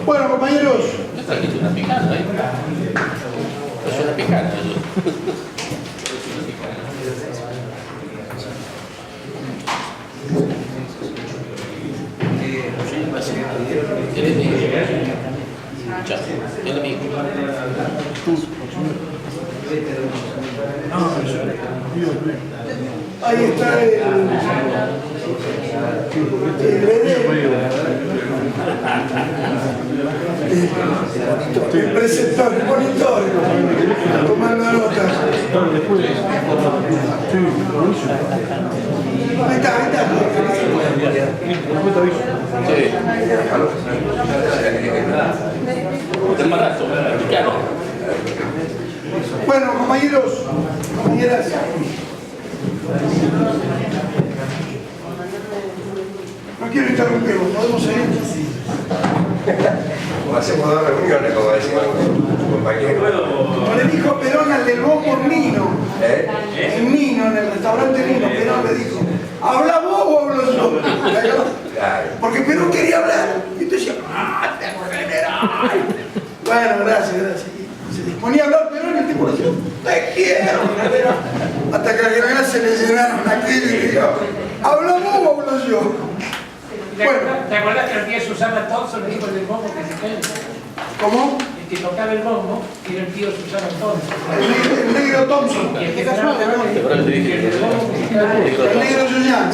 Bueno, compañeros. ¿Qué trajiste una picana ahí? Es una picana eso. El enemigo. Chao. El enemigo. Ahí está el preceptor, el monitor, tomando notas. Ahí está. Sí. Del barato, picano. Bueno, compañeros, compañeras. No quiero interrumpirlos, ¿podemos seguir? Hacemos dos reuniones, como decimos los compañeros. Como le dijo Perón al del bombo Nino, en Nino, en el restaurante Nino, Perón le dijo, ¿habla vos o hablo yo? Porque Perón quería hablar. Y entonces decía, ¡mate, general! Bueno, gracias. Y se disponía a hablar Perón y el tipo le decía, te quiero, general. Hasta que al general se le llenaron aquello y le dijo, ¿habla vos o hablo yo? Bueno. ¿Te acuerdas que el tío Susana Thompson le dijo el del bombo que se quede? ¿Cómo? El que tocaba el bombo era el tío Susana Thompson. El negro Thompson. Y el que tocaba el bombo, el negro Yuyan.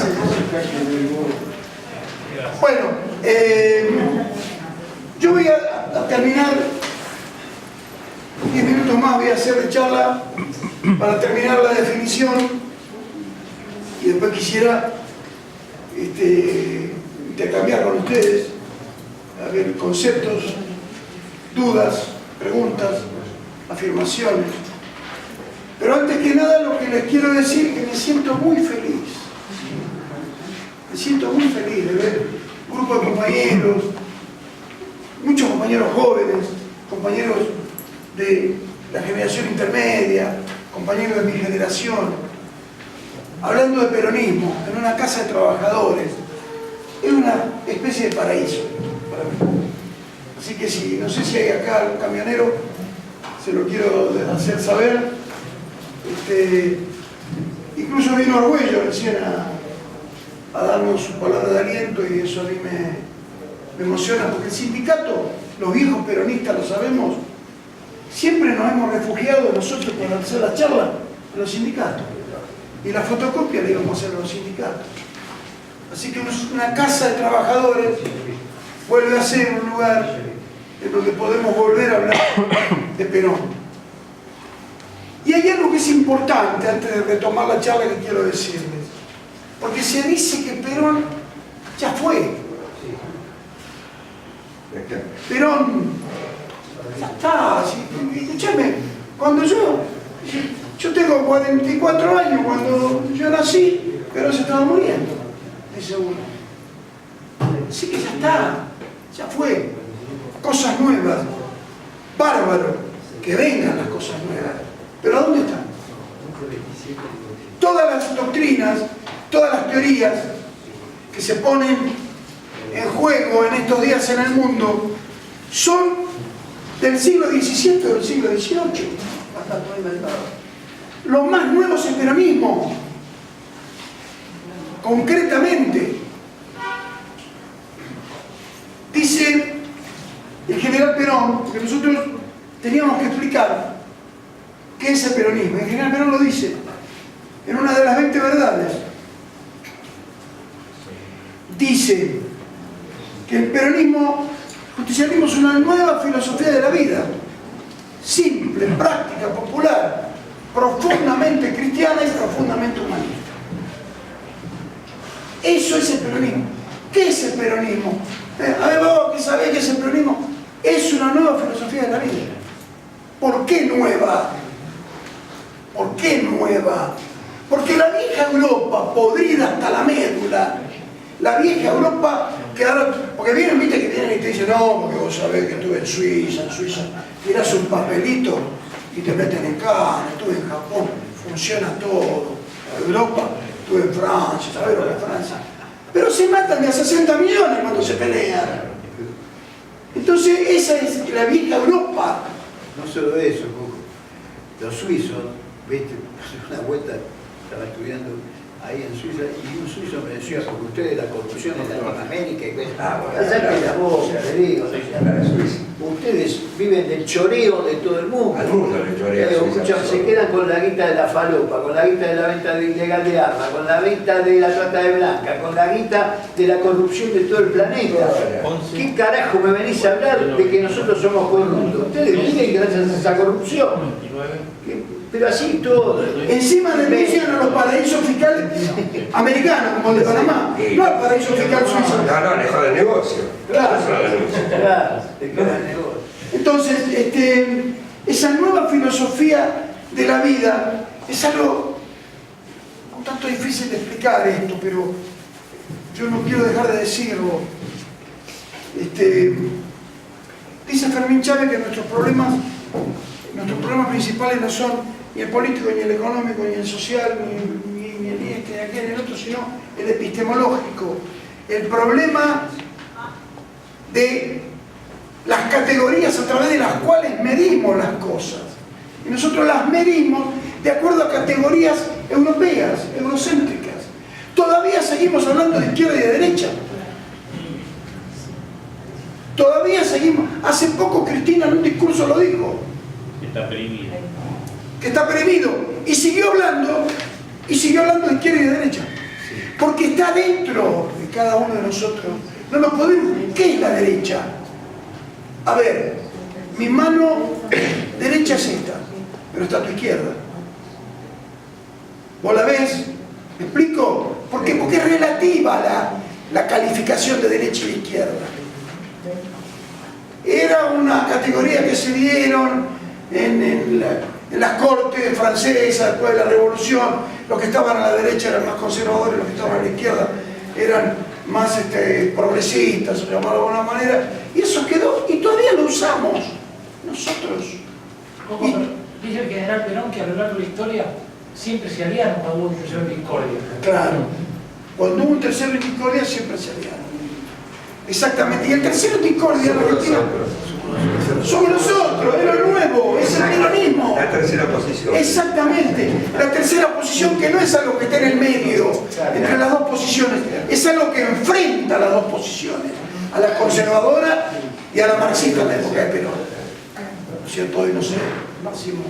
Bueno, yo voy a terminar 10 minutos más, voy a hacer de charla para terminar la definición y después quisiera intercambiar con ustedes, a ver, conceptos, dudas, preguntas, afirmaciones. Pero antes que nada lo que les quiero decir es que me siento muy feliz. Me siento muy feliz de ver un grupo de compañeros, muchos compañeros jóvenes, compañeros de la generación intermedia, compañeros de mi generación, hablando de peronismo en una casa de trabajadores. Es una especie de paraíso para mí. Así que sí, no sé si hay acá algún camionero, se lo quiero hacer saber. Incluso vino Arguello recién a darnos su palabra de aliento y eso a mí me emociona, porque el sindicato, los viejos peronistas lo sabemos, siempre nos hemos refugiado nosotros para hacer la charla en los sindicatos. Y la fotocopia la íbamos a hacer en los sindicatos. Así que una casa de trabajadores vuelve a ser un lugar en donde podemos volver a hablar de Perón. Y hay algo que es importante antes de retomar la charla que quiero decirles. Porque se dice que Perón ya fue. Perón ya está. Escúchame, cuando yo tengo 44 años, cuando yo nací, Perón se estaba muriendo, dice uno. Así que ya está, ya fue. Cosas nuevas, bárbaro, que vengan las cosas nuevas. ¿Pero a dónde están? Todas las doctrinas, todas las teorías que se ponen en juego en estos días en el mundo son del siglo XVII o del siglo XVIII. Lo más nuevo es el peronismo. Concretamente, dice el general Perón, que nosotros teníamos que explicar qué es el peronismo. El general Perón lo dice en una de las 20 verdades. Dice que el peronismo, el justicialismo es una nueva filosofía de la vida, simple, práctica, popular, profundamente cristiana y profundamente humanista. Eso es el peronismo. ¿Qué es el peronismo? A ver, vos que sabés qué es el peronismo. Es una nueva filosofía de la vida. ¿Por qué nueva? ¿Por qué nueva? Porque la vieja Europa, podrida hasta la médula, la vieja Europa que ahora, porque vienen, viste que vienen y te dicen, no, porque vos sabés que estuve en Suiza tirás un papelito y te meten en cana, estuve en Japón, funciona todo. Europa, estuve en Francia, ¿sabés lo que es Francia? Pero se matan de a 60 millones cuando se pelean. Entonces esa es la vieja Europa. No solo eso, los suizos, viste, una vuelta estaba estudiando ahí en Suiza y un suizo me decía, porque ustedes la corrupción en Latinoamérica y allá que la boca, le digo, ustedes viven del choreo de todo el mundo. Al mundo le chorea. Se quedan con la guita de la falopa, con la guita de la venta ilegal de armas, con la venta de la trata de blanca, con la guita de la corrupción de todo el planeta. ¿Qué carajo me venís a hablar de que nosotros somos corruptos? Ustedes viven gracias a esa corrupción. Pero así todo. Encima denuncian a los paraísos fiscales americanos, como el de Panamá. No al paraíso fiscal suizo. No, le joden el negocio. Claro. Eso lo denuncia. Claro, te queda el negocio. Entonces, esa nueva filosofía de la vida es algo un tanto difícil de explicar esto, pero yo no quiero dejar de decirlo. Dice Fermín Chávez que nuestros problemas principales no son ni el político, ni el económico, ni el social, ni este, ni aquel, ni el otro, sino el epistemológico. El problema de las categorías a través de las cuales medimos las cosas. Y nosotros las medimos de acuerdo a categorías europeas, eurocéntricas. Todavía seguimos hablando de izquierda y de derecha. Todavía seguimos. Hace poco Cristina en un discurso lo dijo. Está prohibido. Que está prohibido. Y siguió hablando de izquierda y de derecha. Porque está dentro de cada uno de nosotros. No nos podemos. ¿Qué es la derecha? A ver, mi mano derecha es esta, pero está a tu izquierda. ¿Vos la ves? ¿Me explico? ¿Por qué? Porque es relativa la calificación de derecha y de izquierda. Era una categoría que se dieron en las cortes francesas después de la revolución. Los que estaban a la derecha eran más conservadores, los que estaban a la izquierda eran más progresistas, se llamaba de alguna manera, y eso quedó, y todavía lo usamos nosotros. Dice el general Perón que a lo largo de la historia siempre se aliaron cuando hubo un tercero en discordia. Claro, cuando hubo un tercero en discordia siempre se aliaron. Exactamente, y el tercero en discordia en Argentina somos nosotros, es lo nuevo, es el peronismo. La tercera posición. Exactamente, la tercera posición, que no es algo que está en el medio entre las dos posiciones, es algo que enfrenta las dos posiciones, a la conservadora y a la marxista en la época de Perón. ¿No es cierto? Hoy no sé, Máximo,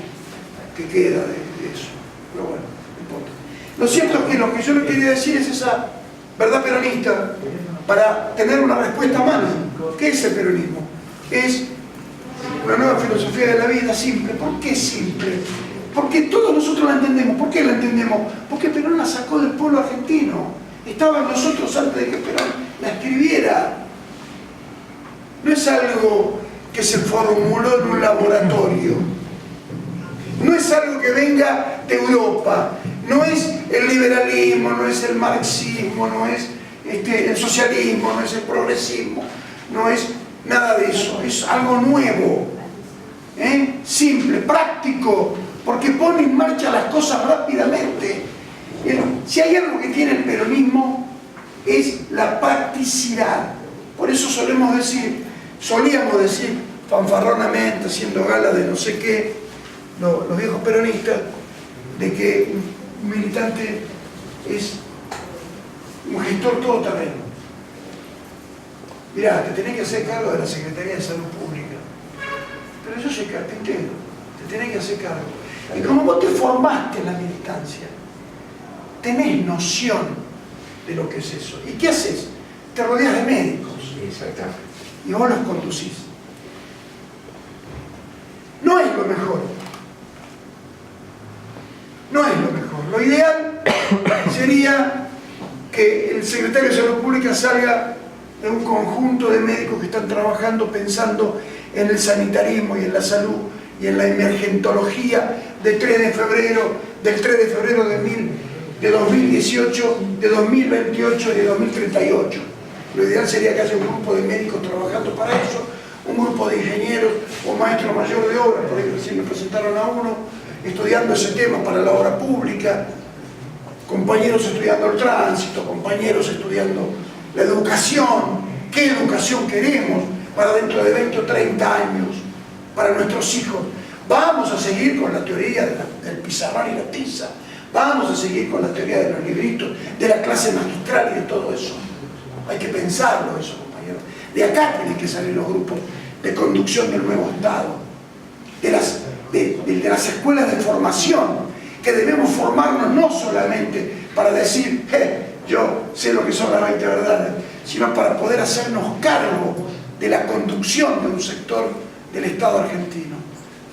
qué queda de eso, pero bueno, no importa. Lo cierto es que lo que yo le quería decir es esa verdad peronista, para tener una respuesta a mano. ¿Qué es el peronismo? Es una nueva filosofía de la vida simple. ¿Por qué simple? Porque todos nosotros la entendemos. ¿Por qué la entendemos? Porque Perón la sacó del pueblo argentino. Estaba en nosotros antes de que Perón la escribiera. No es algo que se formuló en un laboratorio. No es algo que venga de Europa. No es el liberalismo, no es el marxismo, no es el socialismo, no es el progresismo, no es nada de eso. Es algo nuevo, simple, práctico, porque pone en marcha las cosas rápidamente. Si hay algo que tiene el peronismo, es la practicidad. Por eso solíamos decir, fanfarronamente, haciendo gala de no sé qué, los viejos peronistas, de que un militante es un gestor todoterreno. Mirá, te tenés que hacer cargo de la Secretaría de Salud Pública, pero yo soy carpintero, te tenés que hacer cargo. Y como vos te formaste en la militancia, tenés noción de lo que es eso. ¿Y qué haces? Te rodeas de médicos. Exactamente. Y vos los conducís. No es lo mejor. No es lo mejor. Lo ideal sería que el secretario de Salud Pública salga de un conjunto de médicos que están trabajando pensando en el sanitarismo y en la salud y en la emergentología del 3 de febrero de 2018, de 2028 y de 2038. Lo ideal sería que haya un grupo de médicos trabajando para eso, un grupo de ingenieros o maestros mayor de obra, por ahí recién me presentaron a uno, estudiando ese tema para la obra pública, compañeros estudiando el tránsito, compañeros estudiando la educación, qué educación queremos, para dentro de 20 o 30 años, para nuestros hijos. Vamos a seguir con la teoría del pizarrón y la tiza, vamos a seguir con la teoría de los libritos, de la clase magistral y de todo eso. Hay que pensarlo eso, compañeros. De acá tienen que salir los grupos de conducción del nuevo Estado, de las escuelas de formación, que debemos formarnos no solamente para decir, yo sé lo que son las 20 verdades, sino para poder hacernos cargo de la conducción de un sector del Estado argentino.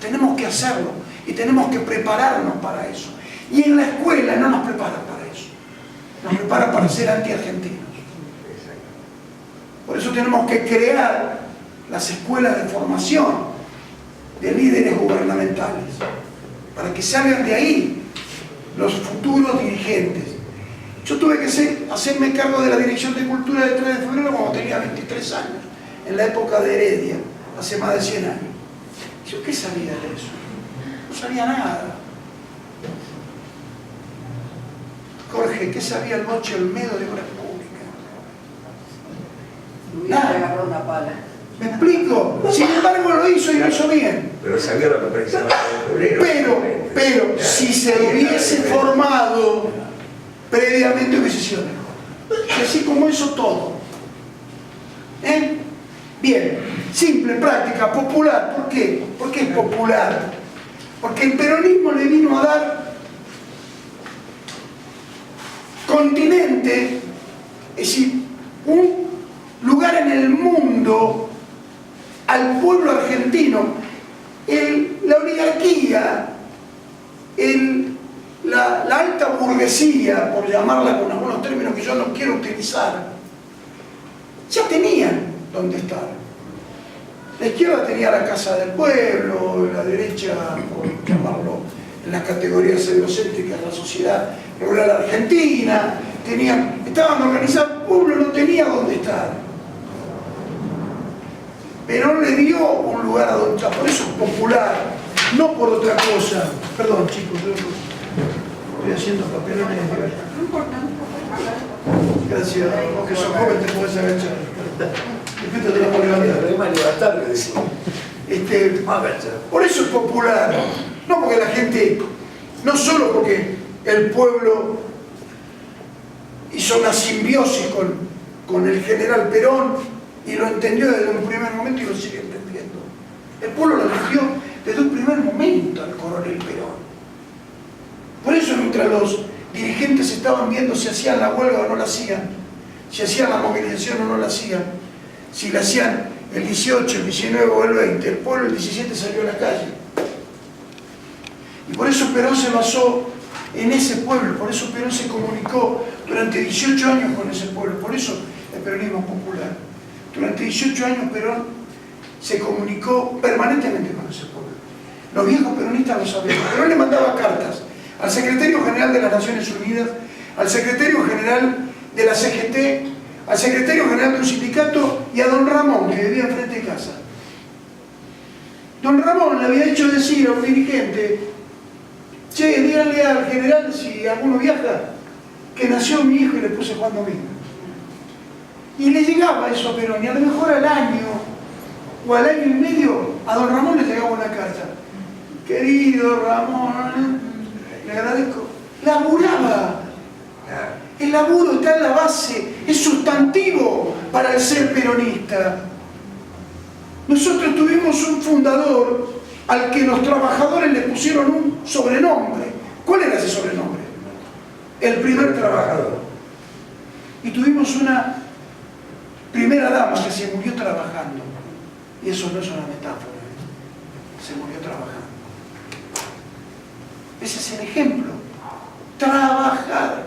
Tenemos que hacerlo y tenemos que prepararnos para eso. Y en la escuela no nos prepara para eso, nos prepara para ser anti-argentinos. Por eso tenemos que crear las escuelas de formación de líderes gubernamentales, para que salgan de ahí los futuros dirigentes. Yo tuve que hacerme cargo de la Dirección de Cultura del 3 de febrero cuando tenía 23 años, en la época de Heredia, hace más de 100 años. ¿Yo qué sabía de eso? No sabía nada. Jorge, ¿qué sabía el Boche Olmedo de Obras Públicas? Nada. ¿Me explico? Sin embargo lo hizo y lo hizo bien. Pero sabía lo que pensaba en febrero. Pero si se hubiese formado previamente hubiese sido mejor. Y así como eso todo. Bien, simple, práctica, popular. ¿Por qué? ¿Por qué es popular? Porque el peronismo le vino a dar continente, es decir, un lugar en el mundo al pueblo argentino. La oligarquía, la alta burguesía, por llamarla con algunos términos que yo no quiero utilizar, ya tenían dónde estar. La izquierda tenía la Casa del Pueblo, la derecha, por llamarlo en las categorías eurocéntricas, la sociedad rural argentina, estaban organizados, el pueblo no tenía dónde estar. Pero le dio un lugar a donde está, por eso es popular, no por otra cosa. Perdón, chicos, yo estoy haciendo papelones de libertad. No importa. Gracias, vos que sos joven te podés agachar. Después te tenés que levantar. Por eso es popular, no porque la gente, no solo porque el pueblo hizo una simbiosis con el general Perón, y lo entendió desde un primer momento y lo sigue entendiendo. El pueblo lo entendió desde un primer momento al coronel Perón. Por eso mientras los dirigentes estaban viendo si hacían la huelga o no la hacían, si hacían la movilización o no la hacían, si la hacían el 18, el 19 o el 20, el pueblo el 17 salió a la calle. Y por eso Perón se basó en ese pueblo, por eso Perón se comunicó durante 18 años con ese pueblo, por eso el peronismo es popular. Durante 18 años Perón se comunicó permanentemente con ese pueblo. Los viejos peronistas lo sabían. Perón le mandaba cartas al secretario general de las Naciones Unidas, al secretario general de la CGT, al secretario general de un sindicato y a don Ramón, que vivía enfrente de casa. Don Ramón le había hecho decir a un dirigente: che, díganle al general, si alguno viaja, que nació mi hijo y le puse Juan Domingo. Y le llegaba eso a Perón, y a lo mejor al año o al año y medio a don Ramón le llegaba una carta: querido Ramón, le agradezco. Laburaba. El laburo está en la base, es sustantivo para el ser peronista. Nosotros tuvimos un fundador al que los trabajadores le pusieron un sobrenombre. ¿Cuál era ese sobrenombre? El primer trabajador. Y tuvimos una primera dama que se murió trabajando. Y eso no es una metáfora. Se murió trabajando. Ese es el ejemplo. Trabajar.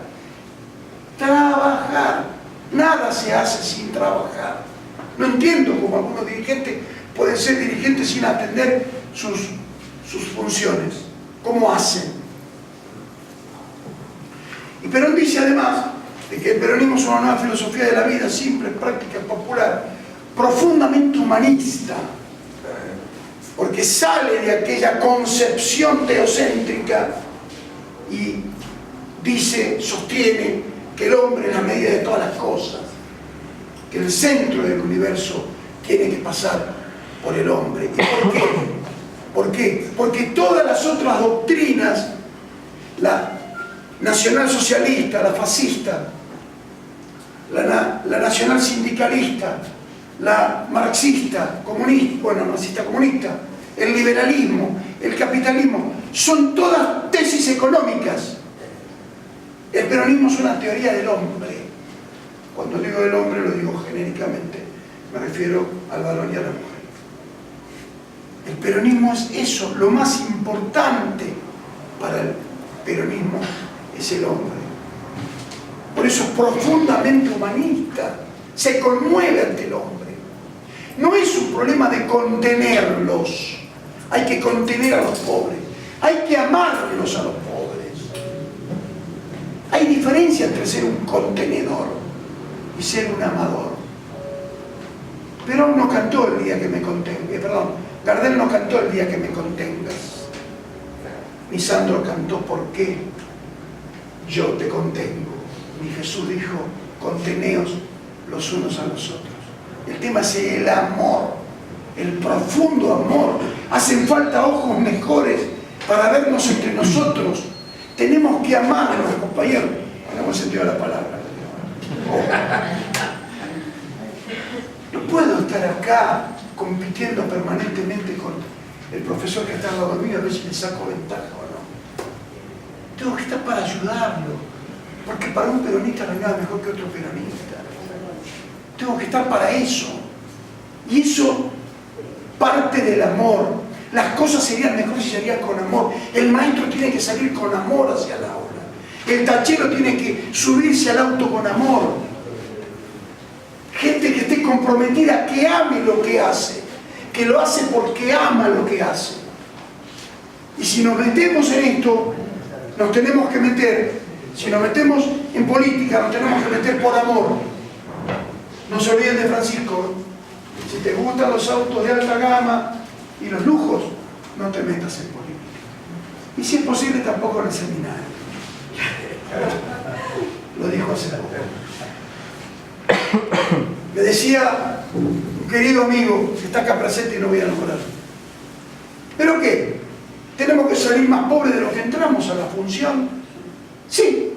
Trabajar. Nada se hace sin trabajar. No entiendo cómo algunos dirigentes pueden ser dirigentes sin atender sus funciones. ¿Cómo hacen? Y Perón dice además de que el peronismo es una nueva filosofía de la vida, simple, práctica, popular, profundamente humanista, porque sale de aquella concepción teocéntrica y dice, sostiene que el hombre es la medida de todas las cosas, que el centro del universo tiene que pasar por el hombre. ¿Y por qué? ¿Por qué? Porque todas las otras doctrinas, la nacionalsocialista, la fascista, la nacional sindicalista, la marxista, comunista, bueno, marxista comunista, el liberalismo, el capitalismo, son todas tesis económicas. El peronismo es una teoría del hombre. Cuando digo del hombre lo digo genéricamente, me refiero al varón y a la mujer. El peronismo es eso, lo más importante para el peronismo es el hombre. Por eso es profundamente humanista, se conmueve ante el hombre. No es un problema de contenerlos, hay que contener a los pobres, hay que amarlos a los pobres. Hay diferencia entre ser un contenedor y ser un amador. Perón no cantó el día que me contengas, Gardel no cantó el día que me contengas, ni Sandro cantó por qué yo te contengo, ni Jesús dijo conteneos los unos a los otros. El tema es el amor, el profundo amor. Hacen falta ojos mejores para vernos entre nosotros. Tenemos que amarnos, compañeros, en el buen sentido de la palabra. No puedo estar acá compitiendo permanentemente con el profesor que está al lado mío a ver si le saco ventaja o no. Tengo que estar para ayudarlo, porque para un peronista no hay nada mejor que otro peronista. Tengo que estar para eso. Y eso parte del amor. Las cosas serían mejor si serían con amor. El maestro tiene que salir con amor hacia el aula. El tachero tiene que subirse al auto con amor. Gente que esté comprometida, que ame lo que hace, que lo hace porque ama lo que hace. Y si nos metemos en esto, nos tenemos que meter, si nos metemos en política, nos tenemos que meter por amor. No se olviden de Francisco. Si te gustan los autos de alta gama y los lujos, no te metas en política. Y si es posible, tampoco en el seminario. Lo dijo hace poco. Me decía un querido amigo que está acá presente y no voy a nombrar. ¿Pero qué? ¿Tenemos que salir más pobres de lo que entramos a la función? Sí.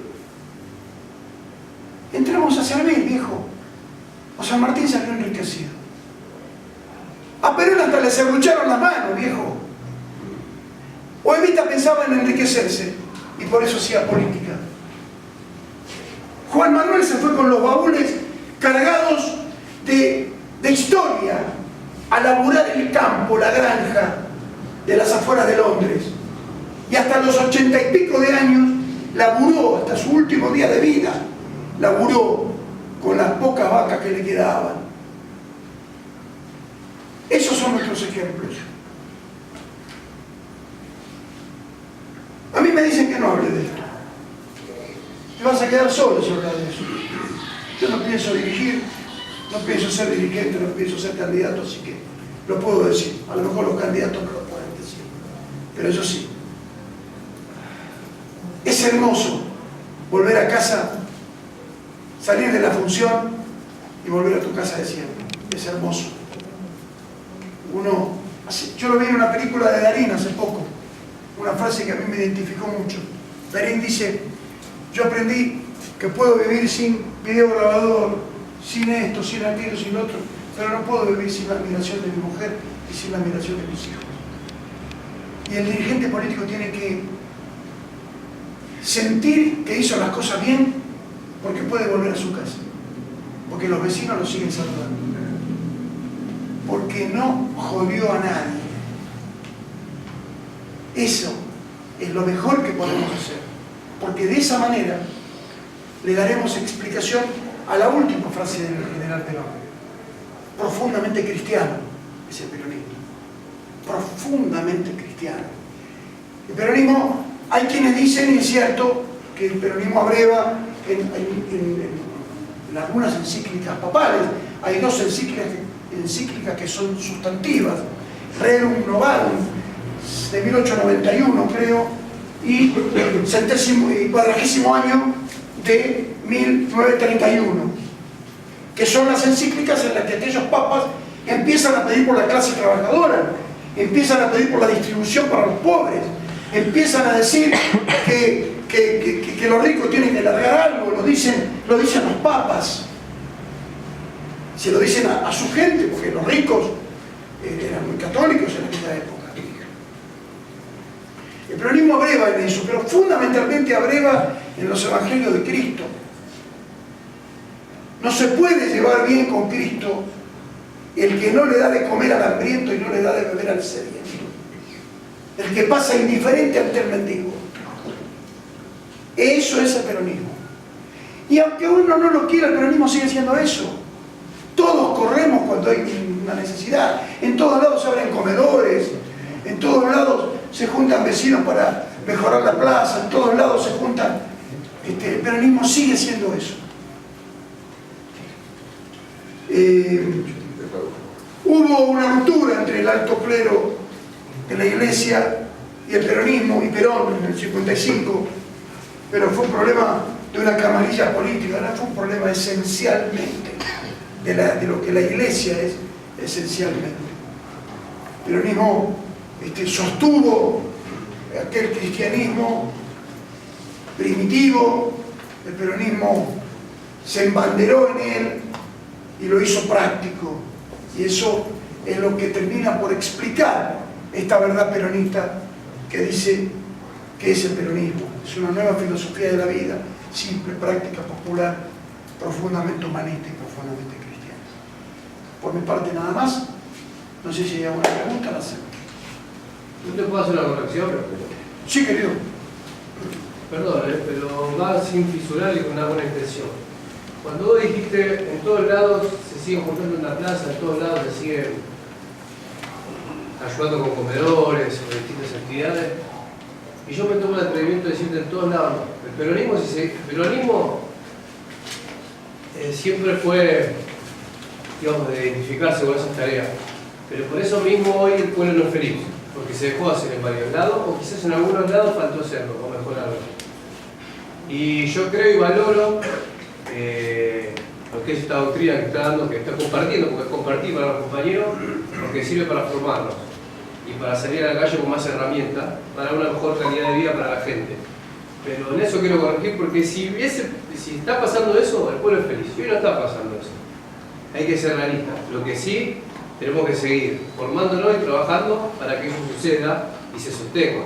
Entramos a servir, viejo. O San Martín salió enriquecido. A Perón hasta le serrucharon las manos, viejo. O Evita pensaba en enriquecerse y por eso hacía política. Juan Manuel se fue con los baúles cargados de historia a laburar el campo, la granja de las afueras de Londres. Y hasta los 80 y pico de años laburó, hasta su último día de vida, laburó con las pocas vacas que le quedaban. Esos son nuestros ejemplos. A mí me dicen que no hable de esto. Te vas a quedar solo si hablas de eso. Yo no pienso dirigir, no pienso ser dirigente, no pienso ser candidato, así que lo puedo decir. A lo mejor los candidatos no lo pueden decir. Pero eso sí. Es hermoso volver a casa, salir de la función y volver a tu casa de siempre. Es hermoso. Yo lo vi en una película de Darín hace poco, una frase que a mí me identificó mucho. Darín dice: yo aprendí que puedo vivir sin videograbador, sin esto, sin aquello, sin lo otro, pero no puedo vivir sin la admiración de mi mujer y sin la admiración de mis hijos. Y el dirigente político tiene que sentir que hizo las cosas bien porque puede volver a su casa, porque los vecinos lo siguen saludando, porque no jodió a nadie. Eso es lo mejor que podemos hacer, porque de esa manera le daremos explicación a la última frase del general Perón. Profundamente cristiano es el peronismo, profundamente cristiano. El peronismo, hay quienes dicen, y es cierto, que el peronismo abreva en algunas encíclicas papales. Hay dos encíclicas que son sustantivas: Rerum Novarum, de 1891 creo, y 40º año de 1931, que son las encíclicas en las que aquellos papas empiezan a pedir por la clase trabajadora, empiezan a pedir por la distribución para los pobres, empiezan a decir que los ricos tienen que largar algo, lo dicen los papas, se lo dicen a su gente, porque los ricos eran muy católicos en aquella época. El peronismo abreva en eso, pero fundamentalmente abreva en los evangelios de Cristo. No se puede llevar bien con Cristo el que no le da de comer al hambriento y no le da de beber al sediento. El que pasa indiferente ante el mendigo. Eso es el peronismo. Y aunque uno no lo quiera, el peronismo sigue siendo eso. Todos corremos cuando hay una necesidad. En todos lados se abren comedores, en todos lados se juntan vecinos para mejorar la plaza, en todos lados se juntan. El peronismo sigue siendo eso. Hubo una ruptura entre el alto clero de la Iglesia y el peronismo y Perón en el 55, pero fue un problema de una camarilla política, no fue un problema esencialmente de lo que la Iglesia es esencialmente. El peronismo sostuvo aquel cristianismo primitivo, el peronismo se embanderó en él y lo hizo práctico, y eso es lo que termina por explicar esta verdad peronista que dice que es el peronismo. Es una nueva filosofía de la vida, simple, práctica, popular, profundamente humanista y profundamente cristiana. Por mi parte nada más. No sé si hay alguna pregunta, la hacemos. ¿No te puedo hacer una corrección? Sí, querido. Perdón, pero va sin fisurar y con una buena intención. Cuando vos dijiste, en todos lados se siguen juntando en la plaza, en todos lados se siguen ayudando con comedores o distintas actividades, y yo me tomo el atrevimiento de decirte en todos lados, no. El peronismo siempre fue, digamos, de identificarse con esas tareas, pero por eso mismo hoy el pueblo no es feliz, porque se dejó hacer en varios lados, o quizás en algunos lados faltó hacerlo, o mejorarlo. Y yo creo y valoro lo que es esta doctrina que está dando, que está compartiendo, porque es compartir para los compañeros, porque sirve para formarlos y para salir a la calle con más herramientas, para una mejor calidad de vida para la gente. Pero en eso quiero corregir, porque si está pasando eso, el pueblo es feliz. Y hoy no está pasando eso. Hay que ser realistas. Lo que sí, tenemos que seguir formándonos y trabajando para que eso suceda y se sostenga.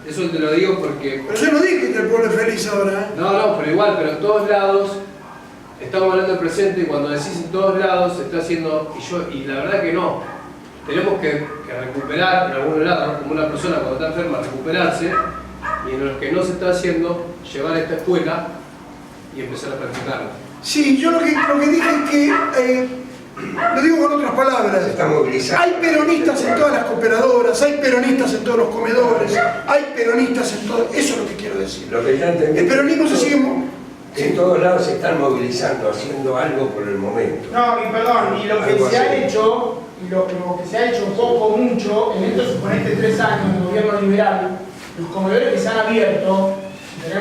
Eso te lo digo porque... Pero yo no dije que el pueblo es feliz ahora, ¿eh? No, pero igual, pero en todos lados, estamos hablando del presente, y cuando decís en todos lados, se está haciendo, y la verdad que no. Tenemos que recuperar en algunos lados, como una persona cuando está enferma, recuperarse, y en los que no se está haciendo, llevar a esta escuela y empezar a practicarla. Sí, yo lo que dije es que, lo digo con otras palabras, Se está movilizando. hay peronistas en todas las cooperadoras, hay peronistas en todos los comedores, hay peronistas en todo, eso es lo que quiero decir. Lo que ya entendí, El peronismo se sigue... en todos lados se están movilizando, haciendo algo por el momento. No, y perdón, y lo que Algo se ha así. hecho, y lo que se ha hecho poco o mucho, en estos suponete 3 años de gobierno liberal, los comedores que se han abierto,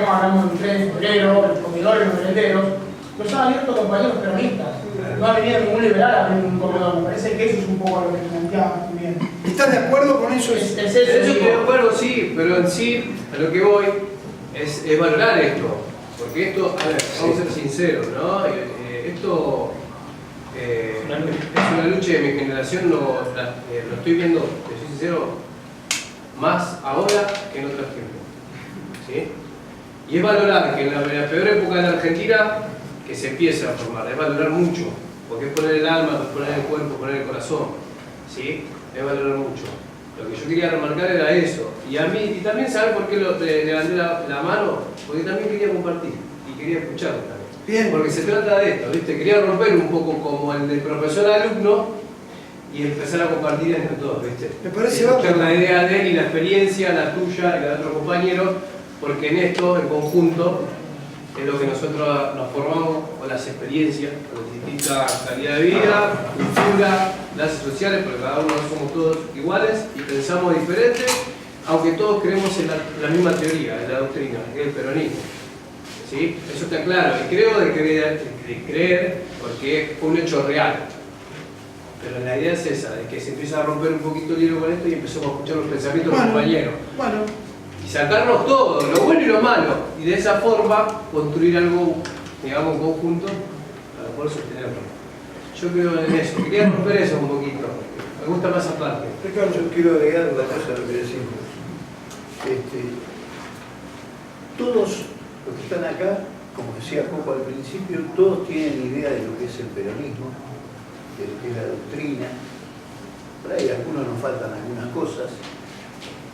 hablamos del 3 de febrero, los comedores, los merenderos, los han abierto compañeros peronistas. No ha venido ningún liberal a abrir un comedor. Me parece que eso es un poco lo que planteaba también. ¿Estás de acuerdo con eso? Es Eso estoy de acuerdo, sí, pero en sí, a lo que voy es valorar esto. Porque esto, a ver, vamos a ser sinceros, ¿no? Esto es una lucha de mi generación, lo estoy viendo, te soy sincero, más ahora que en otras tiempos. ¿Sí? Y es valorar que en la peor época de la Argentina, que se empiece a formar, es valorar mucho, porque es poner el alma, es poner el cuerpo, poner el corazón, ¿sí? Es valorar mucho. Lo que yo quería remarcar era eso, y también saber por qué levanté la mano, porque también quería compartir, y quería escucharlo también. Bien. Porque se trata de esto, ¿viste? Quería romper un poco como el del profesor-alumno, y empezar a compartir entre todos, ¿viste? Me parece escuchar bárbaro. la idea de él y la experiencia, la tuya y la de otro compañero, porque en esto, en conjunto, es lo que nosotros nos formamos con las experiencias, con distintas calidad de vida, cultura, clases sociales, porque cada uno somos todos iguales y pensamos diferente, aunque todos creemos en la misma teoría, en la doctrina, que es el peronismo. ¿Sí? Eso está claro, y creo de creer, porque fue un hecho real. Pero la idea es esa, de que se empieza a romper un poquito el hielo con esto y empezamos a escuchar los pensamientos de Bueno, los compañeros. bueno, Y sacarnos todo, lo bueno y lo malo. Y de esa forma construir algo, digamos, en conjunto para poder sostenerlo. Yo creo en eso. Quería romper eso un poquito. Me gusta más esa parte. Ricardo, yo quiero agregar una cosa a lo que decimos. Todos los que están acá, como decía Coco al principio, todos tienen idea de lo que es el peronismo, de lo que es la doctrina. Por ahí algunos nos faltan algunas cosas.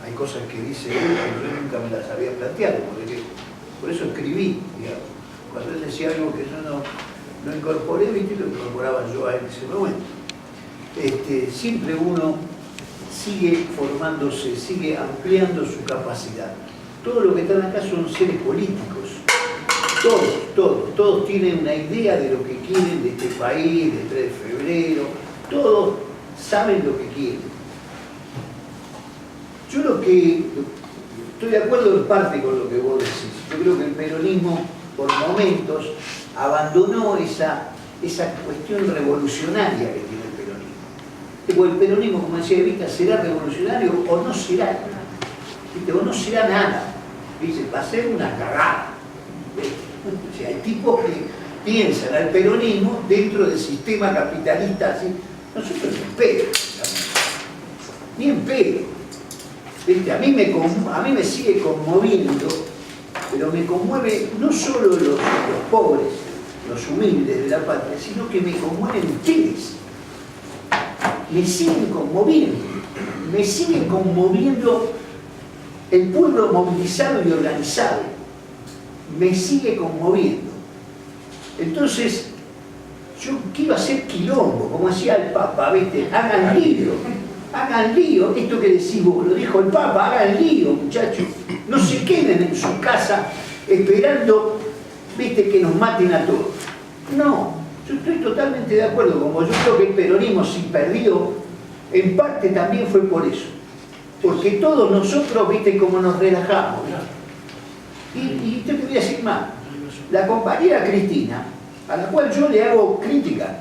Hay cosas que dice él que yo nunca me las había planteado, porque por eso escribí, digamos. Cuando él decía algo que yo no incorporé, ¿viste? Lo incorporaba yo a él en ese momento. Siempre uno sigue formándose, sigue ampliando su capacidad. Todos los que están acá son seres políticos. Todos tienen una idea de lo que quieren de este país, del 3 de febrero. Todos saben lo que quieren. Yo estoy de acuerdo en parte con lo que vos decís. Yo creo que el peronismo, por momentos, abandonó esa cuestión revolucionaria que tiene el peronismo. Porque el peronismo, como decía Evita, será revolucionario o no será. ¿Viste? O no será nada. Dice, va a ser una cagada. O sea, hay tipos que piensan al peronismo dentro del sistema capitalista así. Nosotros ni en pedo. Ni en pedo. ¿Viste? A mí me sigue conmoviendo, pero me conmueve no solo los pobres, los humildes de la patria, sino que me conmueven ustedes. Me siguen conmoviendo el pueblo movilizado y organizado, me sigue conmoviendo. Entonces, yo quiero hacer quilombo, como decía el Papa, ¿viste? Hagan lío, esto que decís vos, lo dijo el Papa, hagan lío, muchachos, no se queden en su casa esperando, ¿viste? Que nos maten a todos. No, yo estoy totalmente de acuerdo, como yo creo que el peronismo si perdió, en parte también fue por eso. Porque todos nosotros, viste, como nos relajamos. Y te voy a decir más. La compañera Cristina, a la cual yo le hago crítica,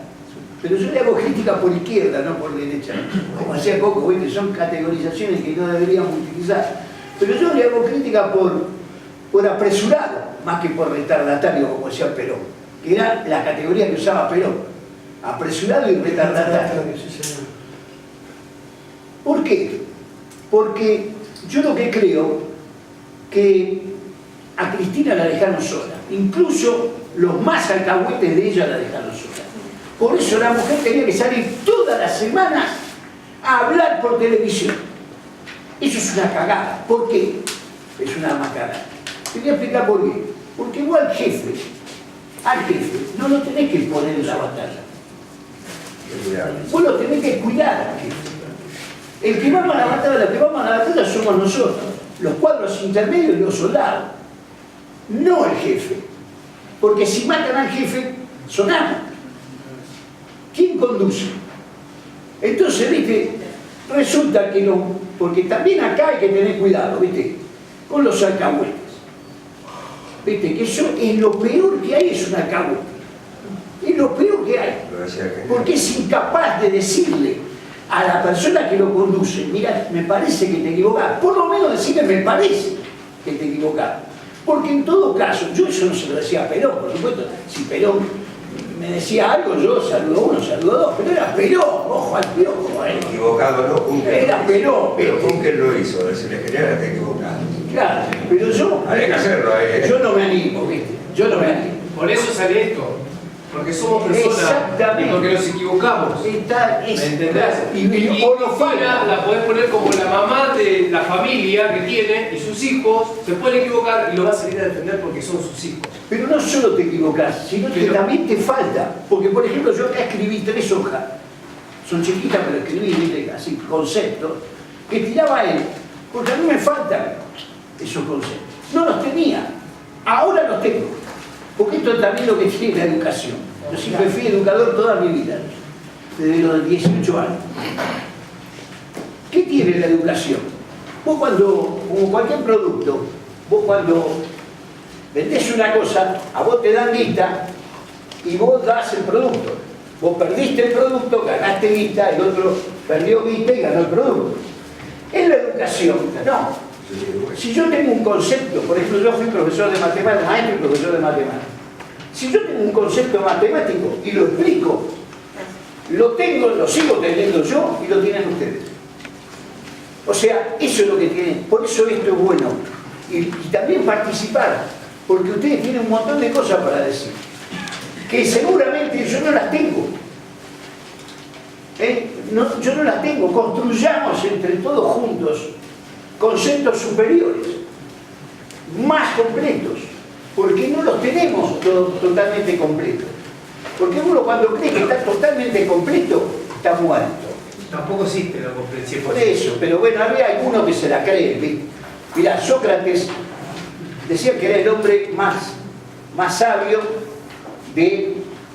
pero yo le hago crítica por izquierda, no por derecha. Como decía Coco, ¿viste? Son categorizaciones que no deberíamos utilizar. Pero yo le hago crítica por apresurado, más que por retardatario, como decía Perón, que era la categoría que usaba Perón. Apresurado y retardatario. ¿Por qué? Porque yo lo que creo que a Cristina la dejaron sola. Incluso los más alcahuetes de ella la dejaron sola. Por eso la mujer tenía que salir todas las semanas a hablar por televisión. Eso es una cagada. ¿Por qué? Es una macana. Te voy a explicar por qué. Porque vos al jefe no lo tenés que poner en la batalla. Vos lo tenés que cuidar al jefe. El que vamos a la batalla, los que vamos a la batalla somos nosotros, los cuadros intermedios y los soldados, no el jefe. Porque si matan al jefe, sonamos. ¿Quién conduce? Entonces, viste, resulta que no, porque también acá hay que tener cuidado, viste, con los alcahuetes. Viste, que eso es lo peor que hay, es un alcahuete. Es lo peor que hay. Porque es incapaz de decirle a la persona que lo conduce, mira, me parece que te equivocás. Por lo menos decirle, me parece que te equivocás. Porque en todo caso, yo eso no se lo decía a Perón, por supuesto. Si Perón me decía algo, yo saludo a uno, saludo a dos, pero era Perón, ojo al piojo. Equivocado no, Juncker. Era Perón. Pero Juncker lo hizo, decirle que era equivocado. Claro, pero yo... Habría que hacerlo, Yo no me animo, ¿viste? Yo no me animo. Por eso sale esto. Porque somos personas. Exactamente. Y porque nos equivocamos. ¿Me entendés? Y Cristina la podés poner como la mamá de la familia que tiene y sus hijos se pueden equivocar y lo va a salir a defender porque son sus hijos. Pero no solo te equivocás, sino que también te falta. Porque, por ejemplo, yo acá escribí 3 hojas. Son chiquitas, pero escribí, ¿viste? Así, conceptos, que tiraba él. Porque a mí me faltan esos conceptos. No los tenía. Ahora los tengo. Porque esto es también lo que tiene la educación. Yo siempre fui educador toda mi vida, desde los 18 años. ¿Qué tiene la educación? Vos cuando, como cualquier producto, vos cuando vendés una cosa, a vos te dan lista y vos das el producto. Vos perdiste el producto, ganaste guita, el otro perdió guita y ganó el producto. En la educación, no. Si yo tengo un concepto, por ejemplo, yo fui profesor de matemáticas, maestro y profesor de matemáticas. Si yo tengo un concepto matemático y lo explico, lo tengo, lo sigo teniendo yo y lo tienen ustedes. O sea, eso es lo que tienen. Por eso esto es bueno. Y también participar, porque ustedes tienen un montón de cosas para decir, que seguramente yo no las tengo. No, yo no las tengo. Construyamos entre todos juntos conceptos superiores, más completos, porque no los tenemos totalmente completos. Porque uno cuando cree que está totalmente completo, está muerto. Tampoco existe la comprensión. Por eso, pero bueno, había algunos que se la creen, ¿viste? Mirá, Sócrates decía que era el hombre más sabio de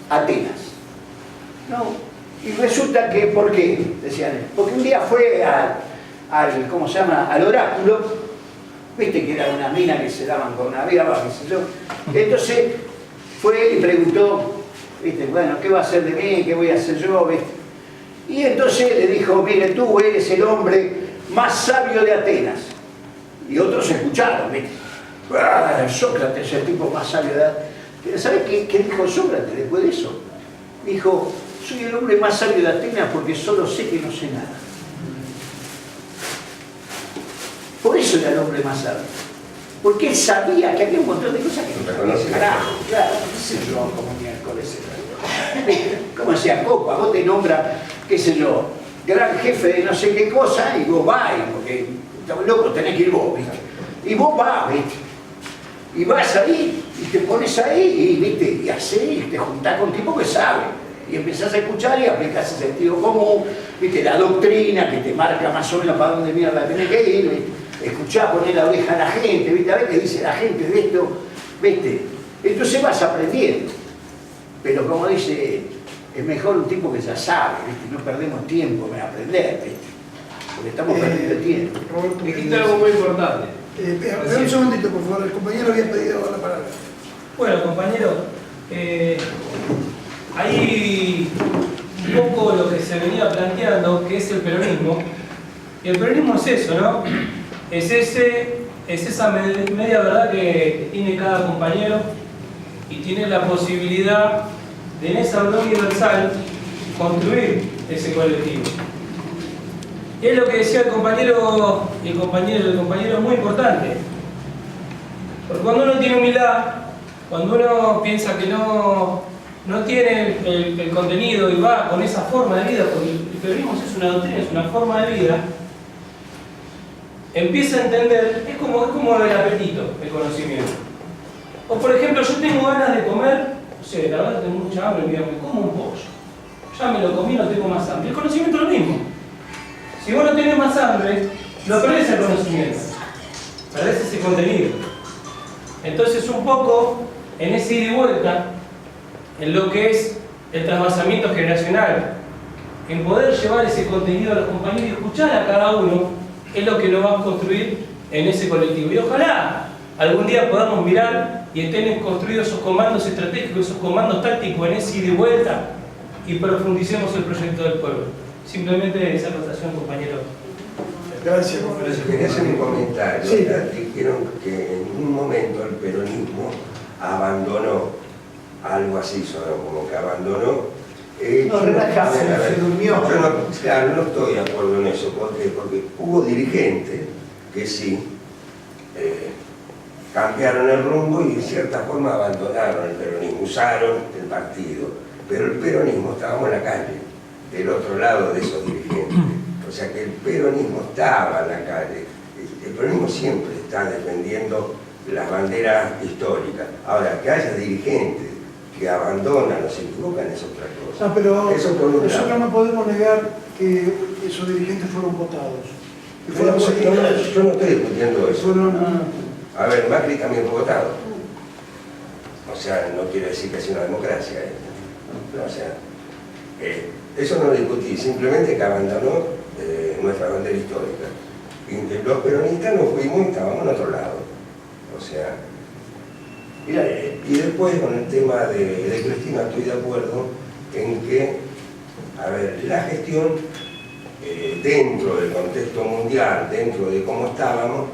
Atenas. No. Y resulta que, ¿por qué? Decían, porque un día fue ¿cómo se llama? Al oráculo, viste que era una mina que se daban con una vida, qué sé yo. Entonces fue y preguntó, viste, bueno, ¿qué va a hacer de mí? ¿Qué voy a hacer yo? ¿Viste? Y entonces le dijo, mire, tú eres el hombre más sabio de Atenas. Y otros escucharon, ¿viste? Sócrates, el tipo más sabio de Atenas. ¿Sabes qué dijo Sócrates después de eso? Dijo, soy el hombre más sabio de Atenas porque solo sé que no sé nada. Por eso era el hombre más sabio. Porque él sabía que había un montón de cosas que no conocía. Carajo, claro, qué sé yo, como miércoles. Como decía Copa, vos te nombras, qué sé yo, gran jefe de no sé qué cosa y vos vas, porque estamos locos, tenés que ir vos, ¿viste? Y vos vas, ¿viste? Y vas ahí, y te pones ahí, y, ¿viste? Y hacés, y te juntás con tipo que sabe. Y empezás a escuchar y aplicás el sentido común, ¿viste? La doctrina que te marca más o menos para dónde mierda tenés que ir, ¿viste? Escuchar, poner la oreja a la gente, ¿viste? A ver qué dice la gente de esto, ¿viste? Entonces vas aprendiendo. Pero como dice, es mejor un tipo que ya sabe, ¿viste? No perdemos tiempo en aprender, ¿viste? Porque estamos perdiendo tiempo. Dijiste algo muy importante. Espera un segundito, por favor, el compañero había pedido la palabra. Bueno, compañero, hay un poco lo que se venía planteando, que es el peronismo. Y el peronismo es eso, ¿no? Es esa media verdad que tiene cada compañero y tiene la posibilidad de en esa verdad universal construir ese colectivo. Y es lo que decía el compañero es muy importante. Porque cuando uno tiene humildad, cuando uno piensa que no tiene el contenido y va con esa forma de vida, porque el peronismo es una doctrina, es una forma de vida, empieza a entender, es como el apetito, el conocimiento. O por ejemplo, yo tengo ganas de comer, no sé, la verdad tengo mucha hambre, me como un pollo. Ya me lo comí, no tengo más hambre. El conocimiento es lo mismo. Si vos no tenés más hambre, no perdés el conocimiento, perdés ese contenido. Entonces un poco, en ese ida y vuelta, en lo que es el trasvasamiento generacional, en poder llevar ese contenido a los compañeros y escuchar a cada uno, es lo que nos va a construir en ese colectivo. Y ojalá algún día podamos mirar y estén construidos esos comandos estratégicos, esos comandos tácticos en ese ida y vuelta y profundicemos el proyecto del pueblo. Simplemente esa acotación, compañero. Gracias, Quería hacer un comentario. Sí. Dijeron que en un momento el peronismo abandonó, algo así, como que abandonó. No, relajado, se durmió. Yo no estoy de acuerdo en eso, porque hubo dirigentes que sí cambiaron el rumbo y de cierta forma abandonaron el peronismo, usaron el partido, pero el peronismo estábamos en la calle, del otro lado de esos dirigentes. O sea que el peronismo estaba en la calle. El peronismo siempre está defendiendo las banderas históricas. Ahora, que haya dirigentes que abandonan o se equivocan es otra cosa. No, pero eso por un nosotros lado. no podemos negar que esos dirigentes fueron votados. Que fueron seguidos. Yo no estoy discutiendo eso. Fueron, A ver, Macri también fue votado. O sea, no quiere decir que sea una democracia. O sea, eso no lo discutí, simplemente que abandonó nuestra bandera histórica. Y los peronistas nos fuimos y estábamos en otro lado. O sea, Mira, y después con el tema de Cristina estoy de acuerdo en que, a ver, la gestión dentro del contexto mundial, dentro de cómo estábamos,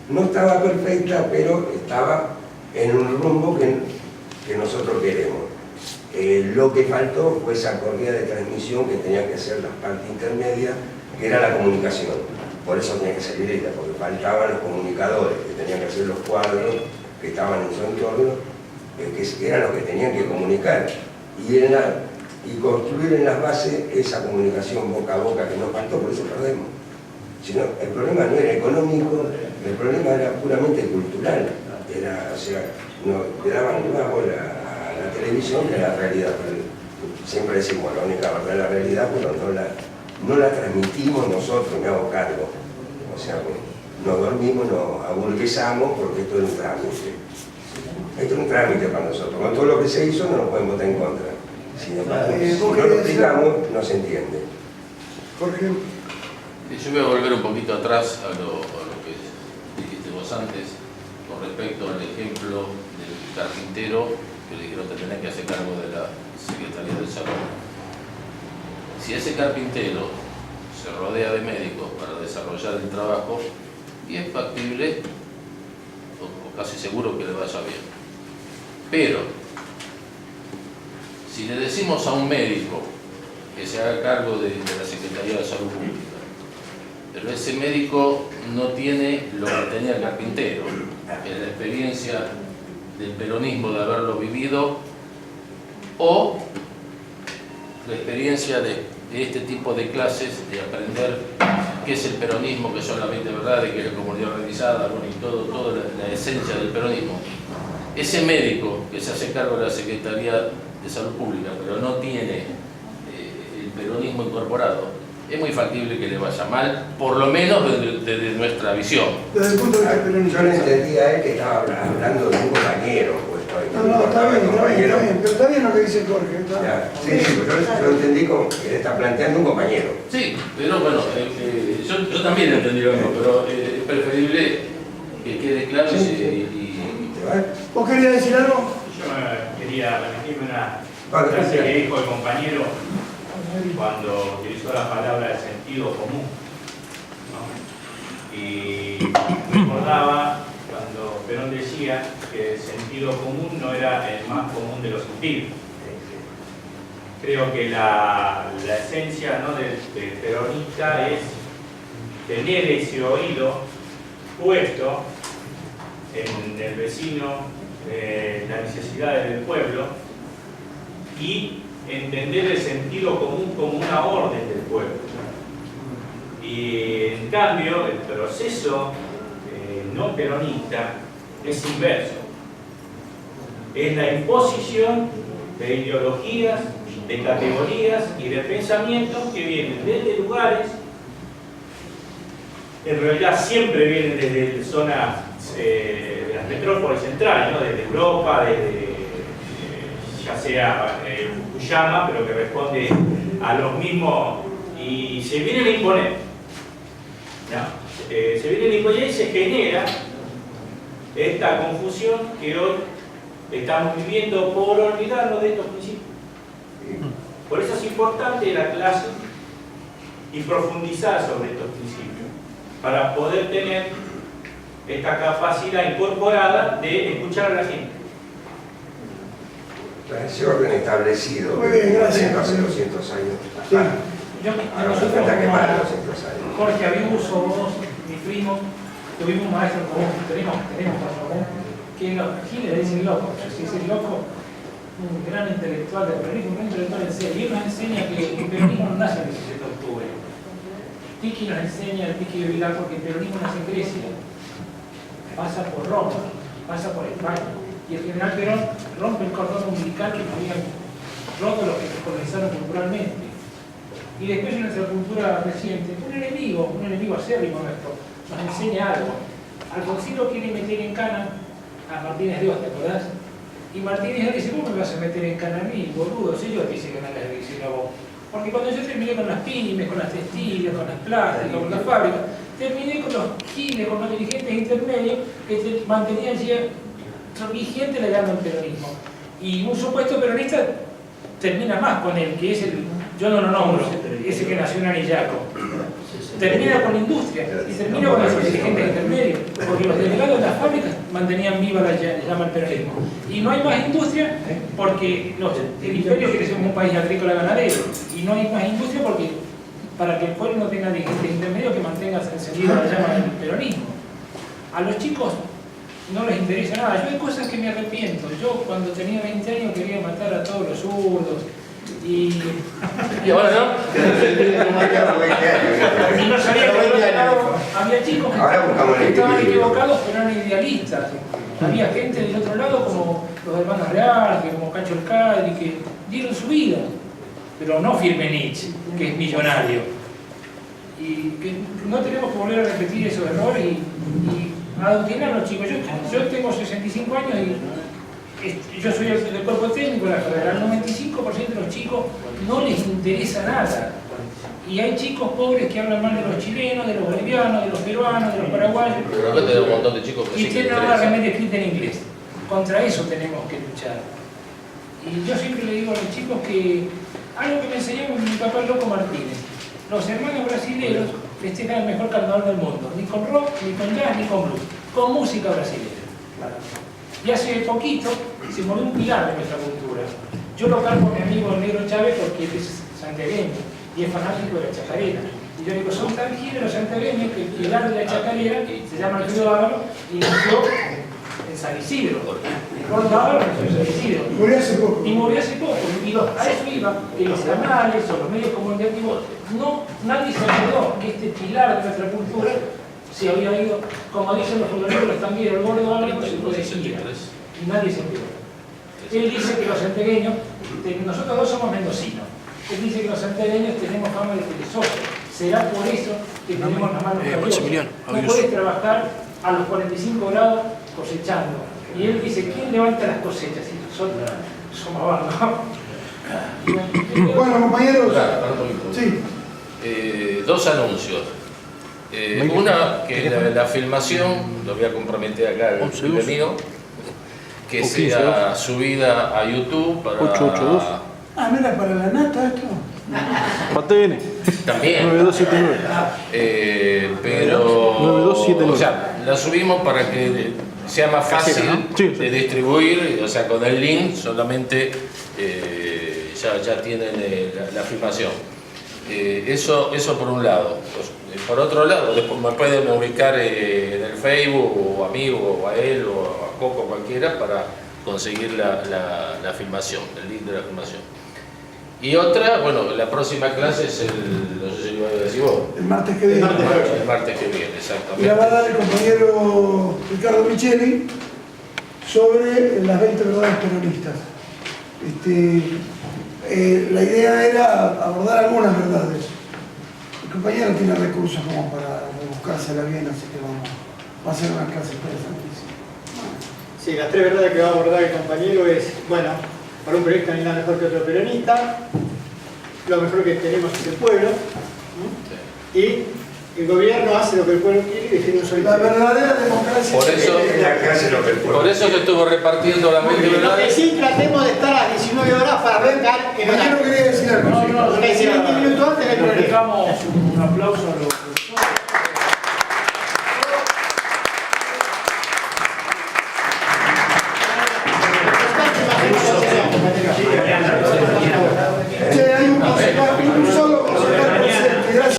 no estaba perfecta, pero estaba en un rumbo que nosotros queremos. Lo que faltó fue esa corrida de transmisión que tenía que hacer la parte intermedia, que era la comunicación. Por eso tenía que salir ella, porque faltaban los comunicadores, que tenían que hacer los cuadros, que estaban en su entorno, que eran los que tenían que comunicar. Y construir en las bases esa comunicación boca a boca que nos faltó, por eso perdemos. Sino, el problema no era económico, el problema era puramente cultural. Era, o sea, le daban más bola a la televisión que a la realidad. Siempre decimos la única verdad es la realidad, pero no la transmitimos nosotros, me hago cargo. O sea, nos dormimos, nos aburguesamos porque esto es un trámite. Esto es un trámite para nosotros. Con todo lo que se hizo no nos podemos votar en contra. Sin embargo, si no lo explicamos, no se entiende. Jorge. Yo voy a volver un poquito atrás a lo que dijiste vos antes, con respecto al ejemplo del carpintero que le dijeron que tenía que hacer cargo de la Secretaría del Salud. Si ese carpintero se rodea de médicos para desarrollar el trabajo, y es factible, o casi seguro que le vaya bien. Pero, si le decimos a un médico que se haga cargo de la Secretaría de Salud Pública, pero ese médico no tiene lo que tenía el carpintero, que es la experiencia del peronismo de haberlo vivido, o la experiencia de este tipo de clases, de aprender qué es el peronismo, qué son las 20 verdades, qué es la comunidad organizada, bueno, y toda la esencia del peronismo. Ese médico que se hace cargo de la Secretaría de Salud Pública, pero no tiene el peronismo incorporado, es muy factible que le vaya mal, por lo menos desde nuestra visión. Desde el punto de vista peronista. Yo le entendía a él que estaba hablando de un compañero. No, está bien, pero está bien lo que dice Jorge. Sí, pero yo lo entendí como que él está planteando un compañero. Sí, pero bueno, yo también entendí lo mismo, pero es preferible que quede claro ¿Vos querías decir algo? Yo quería remitirme una frase que dijo el compañero cuando utilizó la palabra de sentido común, ¿no? Y recordaba cuando Perón decía que el sentido común no era el más común de los sentidos. Creo que la esencia, ¿no?, del peronista es tener ese oído puesto en el vecino, las necesidades del pueblo, y entender el sentido común como una orden del pueblo. Y en cambio el proceso no peronista es inverso, es la imposición de ideologías, de categorías y de pensamientos que vienen desde lugares, en realidad siempre vienen desde zonas de las metrópolis centrales, ¿no?, desde Europa, ya sea Fukuyama, pero que responde a los mismos, y se vienen a imponer, ¿no? Se vienen a imponer y se genera esta confusión que hoy estamos viviendo por olvidarnos de estos principios. Por eso es importante la clase y profundizar sobre estos principios, para poder tener esta capacidad incorporada de escuchar a la gente. Ese orden establecido, muy bien, gracias, hace 200 años. Sí. Nosotros como Jorge Abiuso, vos, mi primo, tuvimos un maestro común, tenemos maestro común, que aquí le dicen loco, si es el loco, un gran intelectual del peronismo, un gran intelectual en serio, y él nos enseña que el peronismo no nace el 17 de octubre. Tiki nos enseña, el Tiki de Vilar, porque el peronismo nace en Grecia, pasa por Roma, pasa por España, y el general Perón rompe el cordón umbilical que nos habían roto los que nos colonizaron culturalmente. Y después en nuestra cultura reciente, un enemigo acérrimo nuestro, nos enseña algo. Alfonsín lo quiere meter en cana a Martínez de Oz, ¿te acordás? Y Martínez de Oz dice, ¿cómo me vas a meter en cana a mí, boludo? Si yo te hice ganar la elección a vos. Porque cuando yo terminé con las pymes, con las textiles, con las plásticas, con las fábricas, terminé con los giles, con los dirigentes intermedios que mantenían vigente la llama del peronismo. Y un supuesto peronista termina más con él, que es el, yo no lo nombro, ese que nació en Anillaco. Termina con la industria y termina con los dirigentes intermedios, porque los delegados de las fábricas mantenían viva la llama del peronismo. Y no hay más industria porque el imperio quiere ser un país agrícola ganadero, y no hay más industria porque para que el pueblo no tenga dirigentes intermedios que mantengan encendida la llama del peronismo. A los chicos no les interesa nada. Yo hay cosas que me arrepiento. Yo cuando tenía 20 años quería matar a todos los zurdos. Y ahora no. Y no sabía que del otro lado había chicos que estaban equivocados, pero eran idealistas. Había gente del otro lado como los hermanos Real, como Cacho El Cadri, que dieron su vida, pero no Firmenich, que es millonario. Y que no tenemos que volver a repetir esos errores y adoctrinar a los chicos. Yo tengo 65 años y yo soy del cuerpo técnico de la carrera. El 95% de los chicos no les interesa nada. Y hay chicos pobres que hablan mal de los chilenos, de los bolivianos, de los peruanos, de los paraguayos. Pero acá tenemos un montón de chicos que sí Y que tienen una interesan. remedia escrita en inglés. Contra eso tenemos que luchar. Y yo siempre le digo a los chicos que algo que me enseñó mi papá Loco Martínez. Los hermanos brasileños festejan el mejor carnaval del mundo. Ni con rock, ni con jazz, ni con blues. Con música brasileña. Y hace poquito se murió un pilar de nuestra cultura. Yo lo cargo a mi amigo Negro Chávez porque él es santiagueño y es fanático de la chacarera. Y yo digo, son tan giles los santiagueños que el pilar de la chacarera, que se llama Alfredo Ávalo, y nació en San Isidro. Gordo Ávalo nació en San Isidro. Murió hace poco. Y murió hace poco. Y a eso iba, que los canales o los medios comunicativos, nadie se acordó que este pilar de nuestra cultura se había ido, como dicen los futbolistas también, el gordo Ávalo no se puede seguir. Y nadie se enteró. Él dice que los santiagueños, nosotros dos somos mendocinos, él dice que los santiagueños tenemos fama de perezosos. Será por eso que tenemos las manos calientes. No puedes trabajar a los 45 grados cosechando. Y él dice, ¿quién levanta las cosechas? Y nosotros somos abajo. Bueno, compañeros. Sí. Dos anuncios. Una, que la filmación, lo voy a comprometer acá el mío, que sea subida a YouTube para... 882. Ah, ¿no era para la nata esto? Patene. También. 9279. Pero... 9279. O sea, la subimos para que sea más fácil de distribuir, o sea, con el link solamente ya tienen la filmación. Eso por un lado. Por otro lado, después me pueden ubicar en el Facebook, o a mí, o a él, o a Coco, cualquiera, para conseguir la filmación, el link de la filmación. Y otra, bueno, la próxima clase es no sé si lo voy a decir vos. El martes que viene. El martes que viene, exactamente. Y la va a dar el compañero Ricardo Micheli sobre las 20 verdades peronistas. La idea era abordar algunas verdades. El compañero tiene recursos como para buscársela bien, así que va a ser una clase interesantísima. Sí, las tres verdades que va a abordar el compañero es, bueno, para un periodista no hay nada mejor que otro peronista, lo mejor que tenemos es el pueblo, y el gobierno hace lo que el pueblo quiere y defiende un solo. La verdadera democracia. Por eso que estuvo repartiendo la mente. Lo que sí, tratemos de estar a 19 horas para arrancar. Yo no quería decir algo. No, 20 minutos antes del programa. Dejamos un aplauso a los